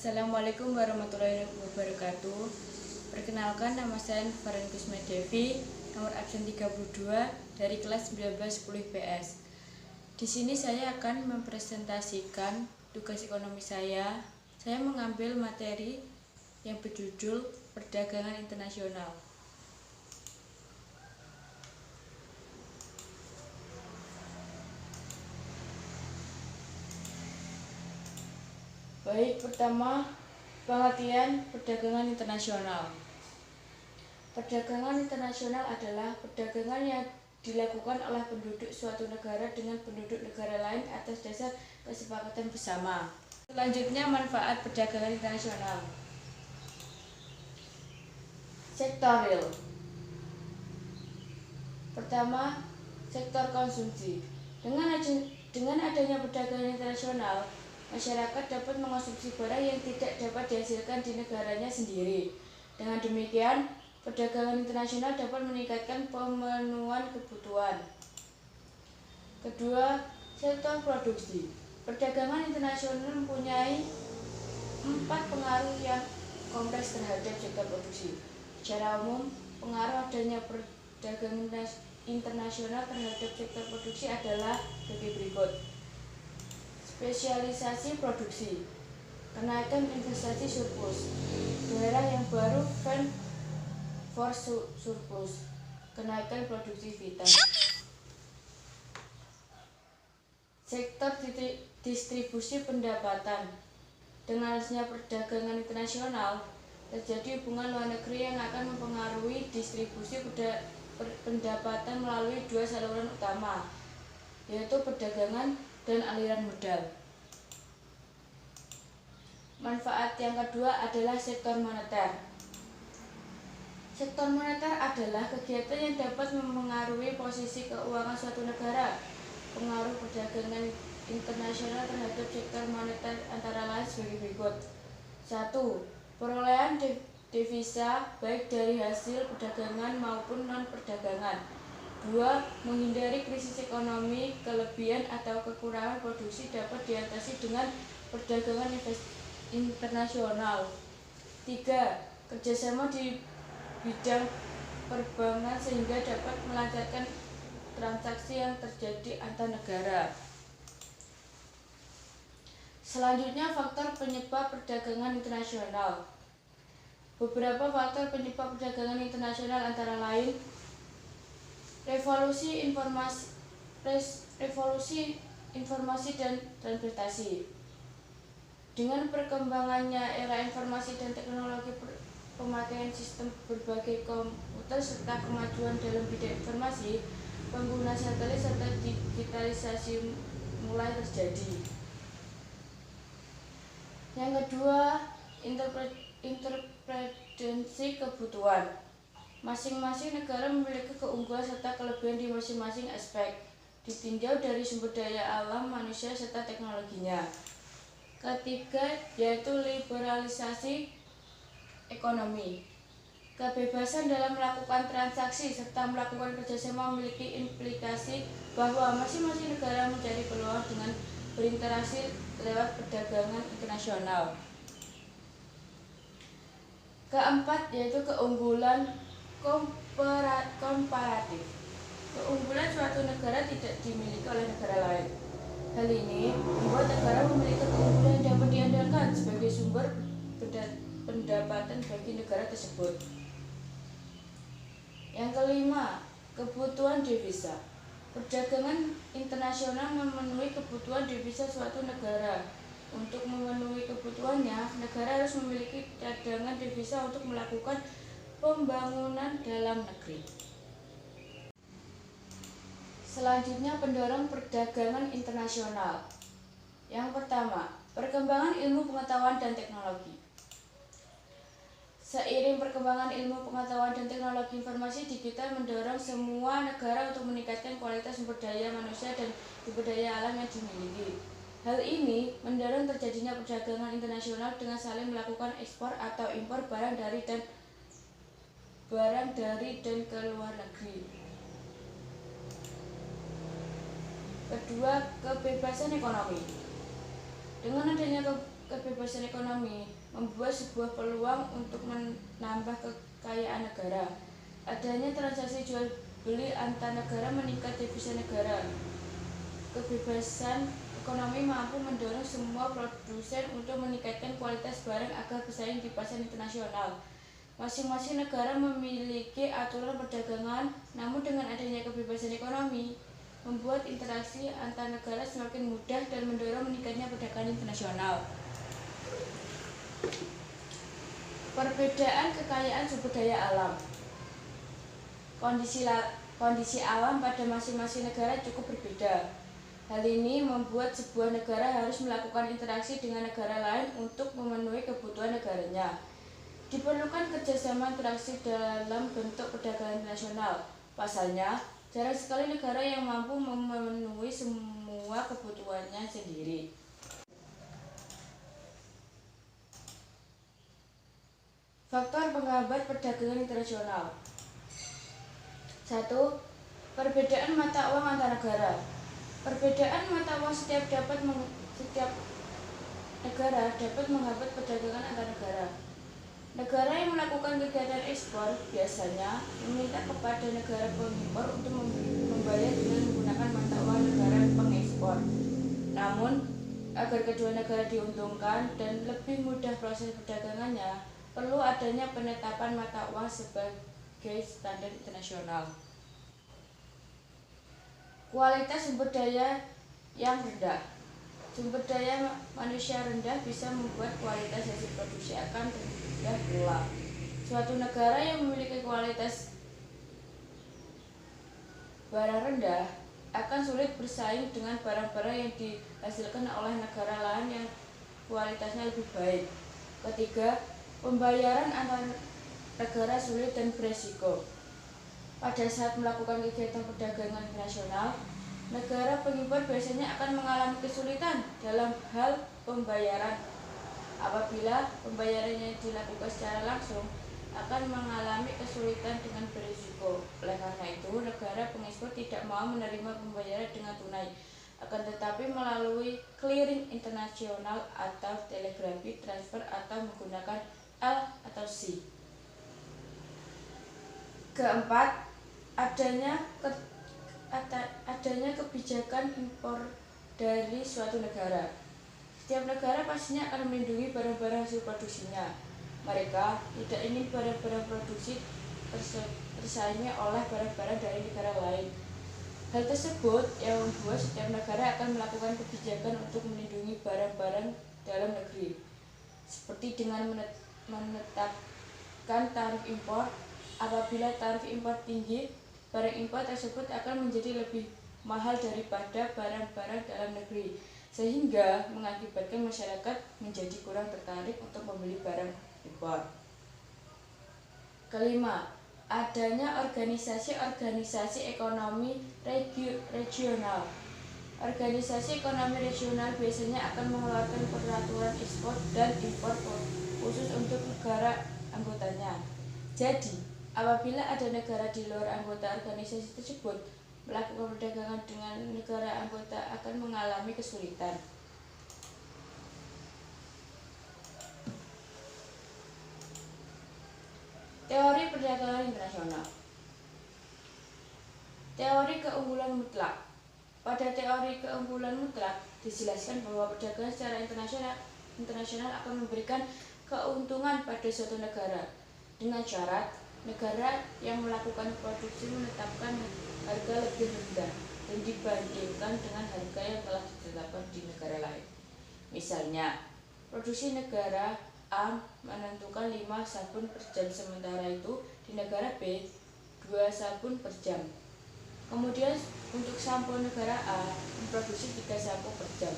Assalamualaikum warahmatullahi wabarakatuh. Perkenalkan, nama saya Faren Kusme Devi, nomor absen 32 dari kelas 1910 IPS. Di sini saya akan mempresentasikan tugas ekonomi saya. Saya mengambil materi yang berjudul Perdagangan Internasional. Baik, pertama, pengertian perdagangan internasional. Perdagangan internasional adalah perdagangan yang dilakukan oleh penduduk suatu negara dengan penduduk negara lain atas dasar kesepakatan bersama. Selanjutnya, manfaat perdagangan internasional. Sektor real. Pertama, sektor konsumsi. Dengan adanya perdagangan internasional, masyarakat dapat mengonsumsi barang yang tidak dapat dihasilkan di negaranya sendiri. Dengan demikian, perdagangan internasional dapat meningkatkan pemenuhan kebutuhan. Kedua, sektor produksi. Perdagangan internasional mempunyai 4 pengaruh yang kompleks terhadap sektor produksi. Secara umum, pengaruh adanya perdagangan internasional terhadap sektor produksi adalah sebagai berikut. Spesialisasi produksi, kenaikan investasi surplus, barang yang baru van for surplus, kenaikan produktivitas. Sektor distribusi pendapatan. Dengan adanya perdagangan internasional, terjadi hubungan luar negeri yang akan mempengaruhi distribusi pendapatan melalui 2 saluran utama, yaitu perdagangan dan aliran modal. Manfaat yang kedua adalah sektor moneter. Sektor moneter adalah kegiatan yang dapat mempengaruhi posisi keuangan suatu negara. Pengaruh perdagangan internasional terhadap sektor moneter antara lain sebagai berikut. 1. Perolehan devisa baik dari hasil perdagangan maupun non-perdagangan. 2. Menghindari krisis ekonomi, kelebihan atau kekurangan produksi dapat diatasi dengan perdagangan internasional. 3. Kerjasama di bidang perbankan sehingga dapat melancarkan transaksi yang terjadi antar negara. Selanjutnya, faktor penyebab perdagangan internasional. Beberapa faktor penyebab perdagangan internasional antara lain revolusi informasi dan transportasi. Dengan perkembangannya era informasi dan teknologi, pemakaian sistem berbagai komputer serta kemajuan dalam bidang informasi, pengguna satelit serta digitalisasi mulai terjadi. Yang kedua, interdependensi kebutuhan. Masing-masing negara memiliki keunggulan serta kelebihan di masing-masing aspek, ditinjau dari sumber daya alam, manusia, serta teknologinya. Ketiga, yaitu liberalisasi ekonomi. Kebebasan dalam melakukan transaksi serta melakukan kerjasama memiliki implikasi bahwa masing-masing negara mencari peluang dengan berinteraksi lewat perdagangan internasional. Keempat, yaitu keunggulan komparatif. Keunggulan suatu negara tidak dimiliki oleh negara lain. Hal ini membuat negara memiliki keunggulan yang dapat diandalkan sebagai sumber pendapatan bagi negara tersebut. Yang kelima, kebutuhan devisa. Perdagangan internasional memenuhi kebutuhan devisa suatu negara. Untuk memenuhi kebutuhannya, negara harus memiliki cadangan devisa untuk melakukan pembangunan dalam negeri. Selanjutnya, pendorong perdagangan internasional. Yang pertama, perkembangan ilmu pengetahuan dan teknologi. Seiring perkembangan ilmu pengetahuan dan teknologi informasi digital mendorong semua negara untuk meningkatkan kualitas sumber daya manusia dan sumber daya alam yang dimiliki. Hal ini mendorong terjadinya perdagangan internasional dengan saling melakukan ekspor atau impor barang dari dan ke luar negeri. Kedua, kebebasan ekonomi. Dengan adanya kebebasan ekonomi membuat sebuah peluang untuk menambah kekayaan negara. Adanya transaksi jual beli antar negara meningkat devisa negara. Kebebasan ekonomi mampu mendorong semua produsen untuk meningkatkan kualitas barang agar bersaing di pasar internasional. Masing-masing negara memiliki aturan perdagangan, namun dengan adanya kebebasan ekonomi, membuat interaksi antar negara semakin mudah dan mendorong meningkatnya perdagangan internasional. Perbedaan kekayaan sumber daya alam. Kondisi alam pada masing-masing negara cukup berbeda. Hal ini membuat sebuah negara harus melakukan interaksi dengan negara lain untuk memenuhi kebutuhan negaranya. Diperlukan kerjasama interaksi dalam bentuk perdagangan internasional. Pasalnya, jarang sekali negara yang mampu memenuhi semua kebutuhannya sendiri. Faktor penghambat perdagangan internasional. 1. Perbedaan mata uang antar negara. Perbedaan mata uang setiap negara dapat menghambat perdagangan antar negara. Negara yang melakukan kegiatan ekspor biasanya meminta kepada negara pengimpor untuk membayar dengan menggunakan mata uang negara pengekspor. Namun, agar kedua negara diuntungkan dan lebih mudah proses perdagangannya, perlu adanya penetapan mata uang sebagai standar internasional. Kualitas sumber daya yang rendah. Sumber daya manusia rendah bisa membuat kualitas hasil produksi akan rendah pula. Suatu negara yang memiliki kualitas barang rendah akan sulit bersaing dengan barang-barang yang dihasilkan oleh negara lain yang kualitasnya lebih baik. Ketiga, pembayaran antar negara sulit dan beresiko. Pada saat melakukan kegiatan perdagangan internasional, negara pengimpor biasanya akan mengalami kesulitan dalam hal pembayaran. Apabila pembayarannya dilakukan secara langsung, akan mengalami kesulitan dengan berisiko. Oleh karena itu, negara pengekspor tidak mau menerima pembayaran dengan tunai, akan tetapi melalui clearing internasional atau telegrafi transfer atau menggunakan L atau C. Keempat, adanya kebijakan impor dari suatu negara. Setiap negara pastinya akan melindungi barang-barang hasil produksinya. Mereka tidak ingin barang-barang produksi tersaingi oleh barang-barang dari negara lain. Hal tersebut yang membuat setiap negara akan melakukan kebijakan untuk melindungi barang-barang dalam negeri, seperti dengan menetapkan tarif impor. Apabila tarif impor tinggi, barang impor tersebut akan menjadi lebih mahal daripada barang-barang dalam negeri, sehingga mengakibatkan masyarakat menjadi kurang tertarik untuk membeli barang impor. Kelima, adanya organisasi ekonomi regional. Organisasi ekonomi regional biasanya akan mengeluarkan peraturan ekspor dan impor khusus untuk negara anggotanya. Jadi, apabila ada negara di luar anggota organisasi tersebut melakukan perdagangan dengan negara anggota akan mengalami kesulitan. Teori perdagangan internasional. Teori keunggulan mutlak. Pada teori keunggulan mutlak dijelaskan bahwa perdagangan secara internasional akan memberikan keuntungan pada suatu negara dengan syarat negara yang melakukan produksi menetapkan harga lebih rendah dan dibandingkan dengan harga yang telah ditetapkan di negara lain. Misalnya, produksi negara A menentukan 5 sabun per jam, sementara itu di negara B 2 sabun per jam. Kemudian untuk sampo negara A memproduksi 3 sampo per jam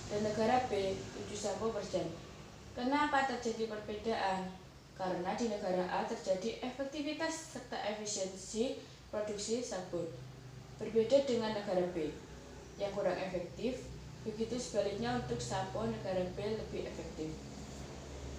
dan negara B 7 sampo per jam. Kenapa terjadi perbedaan? Karena di negara A terjadi efektivitas serta efisiensi produksi sabun, berbeda dengan negara B yang kurang efektif. Begitu sebaliknya untuk sampo negara B lebih efektif.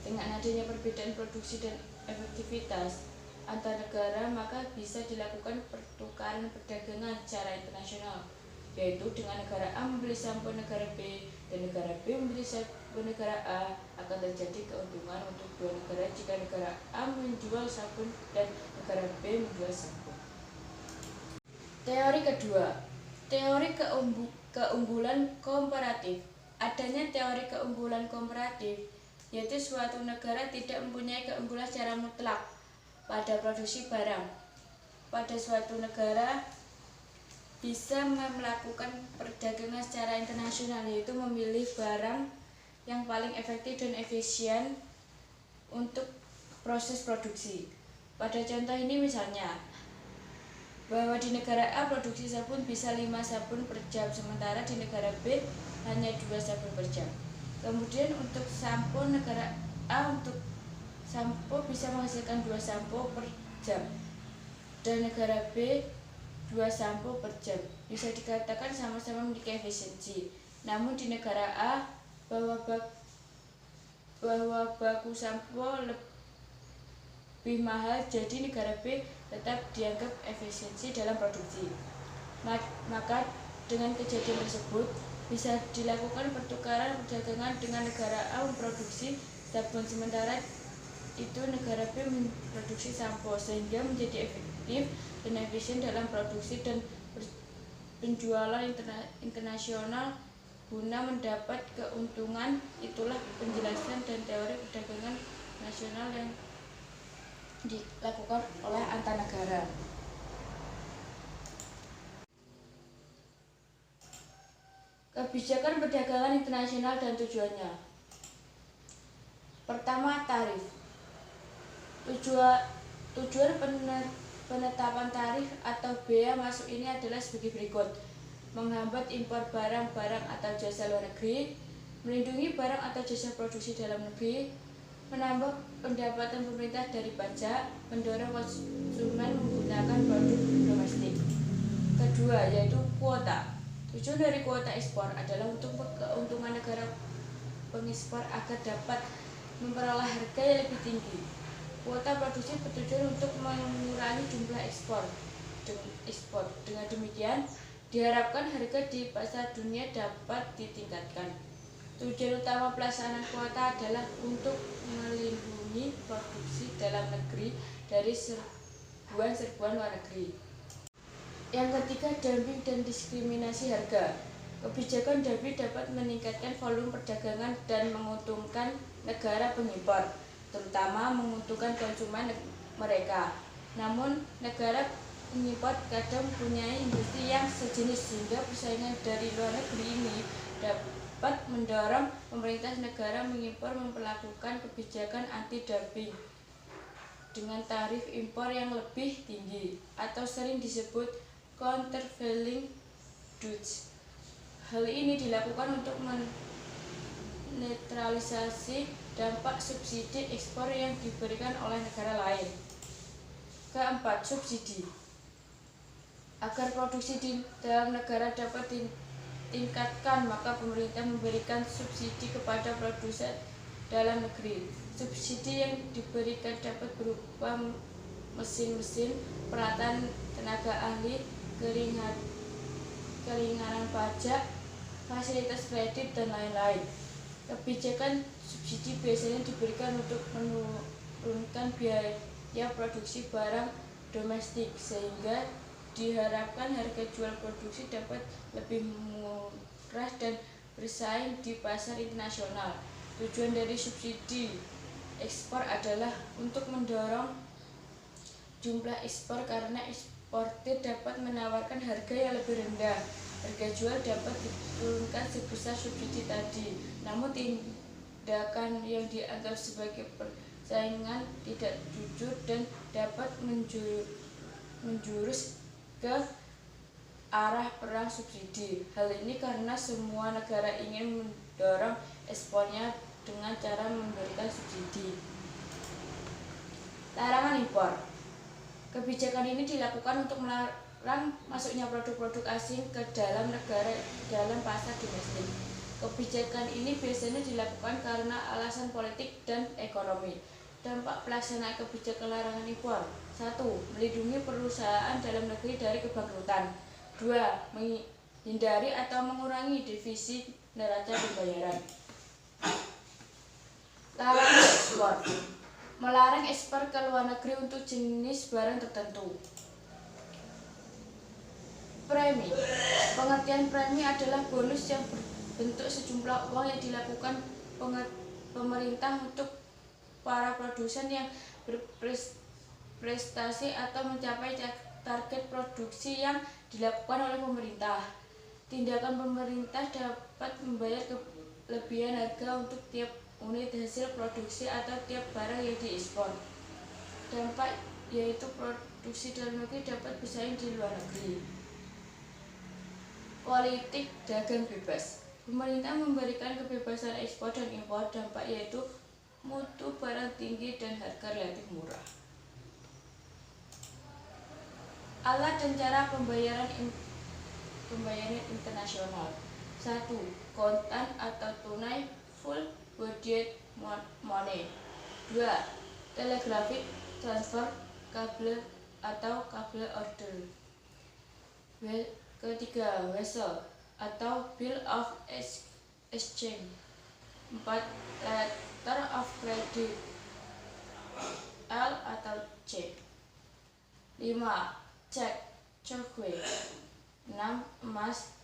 Dengan adanya perbedaan produksi dan efektivitas antar negara, maka bisa dilakukan pertukaran perdagangan secara internasional, yaitu dengan negara A membeli sampo negara B dan negara B membeli sabun negara A, akan terjadi keuntungan untuk dua negara jika negara A menjual sabun dan negara B menjual sabun. Teori kedua, teori keunggulan komparatif. Adanya teori keunggulan komparatif yaitu suatu negara tidak mempunyai keunggulan secara mutlak pada produksi barang. Pada suatu negara bisa melakukan perdagangan secara internasional, yaitu memilih barang yang paling efektif dan efisien untuk proses produksi. Pada contoh ini misalnya, bahwa di negara A produksi sabun bisa 5 sabun per jam, sementara di negara B hanya 2 sabun per jam. Kemudian untuk sampo, negara A untuk sampo bisa menghasilkan 2 sampo per jam dan negara B 2 sampo per jam. Bisa dikatakan sama-sama memiliki efisiensi. Namun di negara A bahwa baku sampo lebih mahal, jadi negara B tetap dianggap efisiensi dalam produksi. Maka dengan kejadian tersebut bisa dilakukan pertukaran perdagangan dengan negara A memproduksi sabun, sementara itu negara B memproduksi sampo, sehingga menjadi efektif dan efisien dalam produksi dan penjualan internasional guna mendapat keuntungan. Itulah penjelasan dan teori perdagangan nasional yang dilakukan oleh antar negara. Kebijakan perdagangan internasional dan tujuannya. Pertama, tarif. Tujuan penetapan tarif atau bea masuk ini adalah sebagai berikut: menghambat impor barang-barang atau jasa luar negeri, melindungi barang atau jasa produksi dalam negeri, menambah pendapatan pemerintah dari pajak, mendorong konsumen menggunakan produk domestik. Kedua, yaitu kuota. Tujuan dari kuota ekspor adalah untuk keuntungan negara pengekspor agar dapat memperoleh harga yang lebih tinggi. Kuota produksi bertujuan untuk mengurangi jumlah ekspor. Dengan demikian, diharapkan harga di pasar dunia dapat ditingkatkan. Tujuan utama pelaksanaan kuota adalah untuk melindungi produksi dalam negeri dari serbuan luar negeri. Yang ketiga, dumping dan diskriminasi harga. Kebijakan dumping dapat meningkatkan volume perdagangan dan menguntungkan negara pengimpor, terutama menguntungkan konsumen mereka. Namun, negara pengimpor kadang mempunyai industri yang sejenis, sehingga persaingan dari luar negeri ini dapat mendorong pemerintah negara mengimpor memperlakukan kebijakan anti-dumping dengan tarif impor yang lebih tinggi atau sering disebut countervailing duties. Hal ini dilakukan untuk menetralisasi dampak subsidi ekspor yang diberikan oleh negara lain. Keempat, subsidi. Agar produksi di dalam negara dapat ditingkatkan, maka pemerintah memberikan subsidi kepada produsen dalam negeri. Subsidi yang diberikan dapat berupa mesin-mesin, peralatan, tenaga ahli, keringanan pajak, fasilitas kredit, dan lain-lain. Kebijakan subsidi biasanya diberikan untuk menurunkan biaya produksi barang domestik, sehingga diharapkan harga jual produksi dapat lebih murah dan bersaing di pasar internasional. Tujuan dari subsidi ekspor adalah untuk mendorong jumlah ekspor, karena eksportir dapat menawarkan harga yang lebih rendah. Harga jual dapat diturunkan sebesar subsidi tadi. Namun tindakan yang dianggap sebagai persaingan tidak jujur dan dapat menjurus ke arah perang subsidi. Hal ini karena semua negara ingin mendorong ekspornya dengan cara memberikan subsidi. Larangan impor. Kebijakan ini dilakukan untuk melarang masuknya produk-produk asing ke dalam negara dalam pasar domestik. Kebijakan ini biasanya dilakukan karena alasan politik dan ekonomi. Dampak pelaksanaan kebijakan larangan impor. 1. Melindungi perusahaan dalam negeri dari kebangkrutan. 2. Menghindari atau mengurangi defisit neraca pembayaran. Larangan ekspor. Melarang ekspor ke luar negeri untuk jenis barang tertentu. Premi. Pengertian premi adalah bonus yang berbentuk sejumlah uang yang dilakukan pemerintah untuk para produsen yang berprestasi atau mencapai target produksi yang dilakukan oleh pemerintah. Tindakan pemerintah dapat membayar kelebihan harga untuk tiap unit hasil produksi atau tiap barang yang diekspor. Dampak yaitu produksi dalam negeri dapat bersaing di luar negeri. Politik dagang bebas. Pemerintah memberikan kebebasan ekspor dan impor. Dampak yaitu mutu barang tinggi dan harga relatif murah. Alat dan cara pembayaran internasional. 1. Kontan atau tunai full bodied money. 2. Telegraphic transfer kabel atau kabel order. Ketiga, wesel atau bill of exchange. 4. Letter of credit, L atau C. 5. Cek, cokwe. 6. Emas.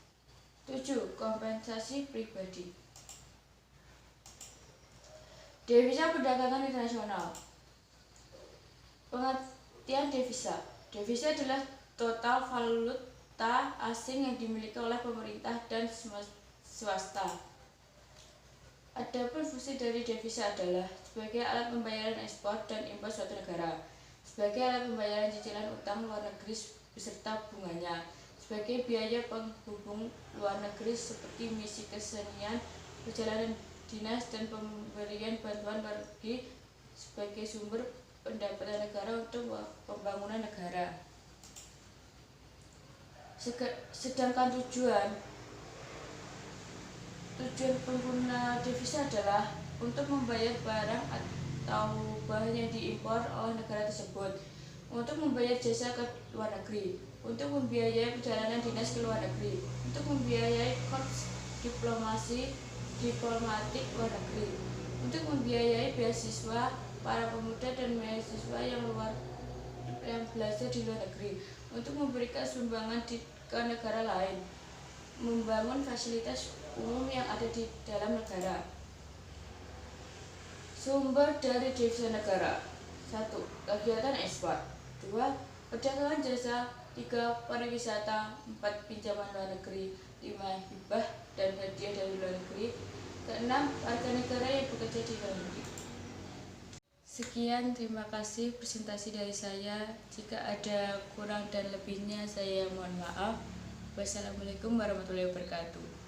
7. Kompensasi pribadi. Devisa perdagangan internasional. Pengertian devisa. Devisa adalah total valuta asing yang dimiliki oleh pemerintah dan swasta. Adapun fungsi dari devisa adalah sebagai alat pembayaran ekspor dan impor suatu negara, sebagai alat pembayaran cicilan utang luar negeri beserta bunganya, sebagai biaya penghubung luar negeri seperti misi kesenian, perjalanan dinas, dan pemberian bantuan luar negeri, sebagai sumber pendapatan negara untuk pembangunan negara. Sedangkan tujuan pengguna devisa adalah untuk membayar barang atau bahan yang diimpor oleh negara tersebut, untuk membayar jasa ke luar negeri, untuk membiayai perjalanan dinas ke luar negeri, untuk membiayai kos diplomatik luar negeri, untuk membiayai beasiswa para pemuda dan mahasiswa yang belajar di luar negeri, untuk memberikan sumbangan ke negara lain, membangun fasilitas umum yang ada di dalam negara. Sumber dari devisa negara. 1. Kegiatan ekspor. 2. Perdagangan jasa. 3. Pariwisata. 4. Pinjaman luar negeri. 5. Hibah dan hadiah dari luar negeri. 6. Warga negara yang bekerja di luar negeri. Sekian, terima kasih presentasi dari saya. Jika ada kurang dan lebihnya, saya mohon maaf. Wassalamualaikum warahmatullahi wabarakatuh.